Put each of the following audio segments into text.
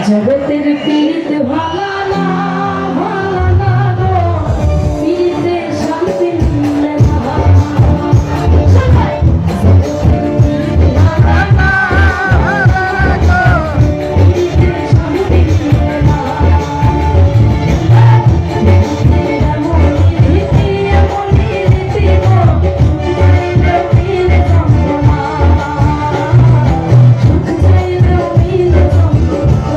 জগতের পীড়িত ভালা না ভালা না গো, পীড়িতে শান্তি মিলে না। জগতের পীড়িত ভালা না ভালা গো, পীড়িতে শান্তি মিলে না। এমনই রীতি গো, চাইলেও মিলে যন্ত্রণা, সুখ চাইলেও মিলে যন্ত্রণা।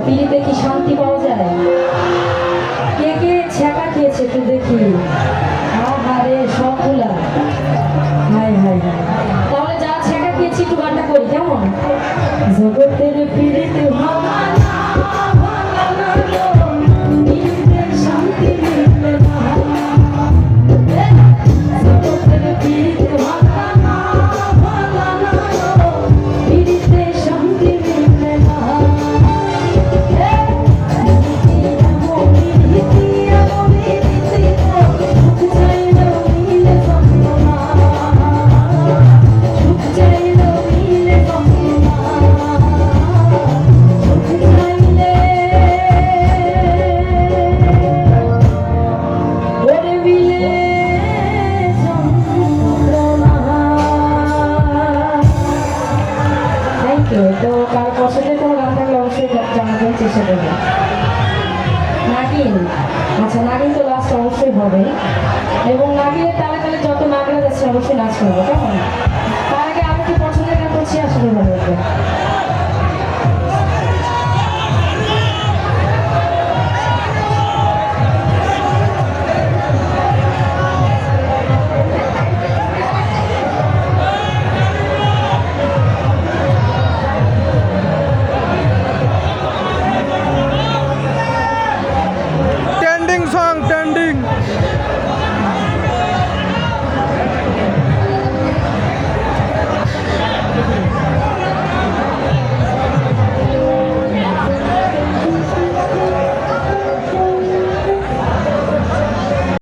পিড়িতে কি শান্তি পাওয়া যায়? কে কে ছ্যাঁকা খেয়েছে একটু দেখি। আহারে সবগুলা, হাই হাই হাই। তাহলে যা ছ্যাঁকা খেয়েছি একটু গানটা করি কেমন? জগতের পিড়িতে ভালা না ভালা না গো, পিড়িতে শান্তি মিলে না। জগতের পিড়িতে ভালা না ভালা না গো, পিড়িতে শান্তি মিলে না। তো কার পছন্দের কোনো গান থাকলে অবশ্যই জানাবেন, চেষ্টা করবেন। নাগিন, আচ্ছা নাগিন তো লাস্ট অবশ্যই হবে, এবং নাগিনের তালে তালে যত নাগরা যাচ্ছে অবশ্যই নাচ করবো, কেমন?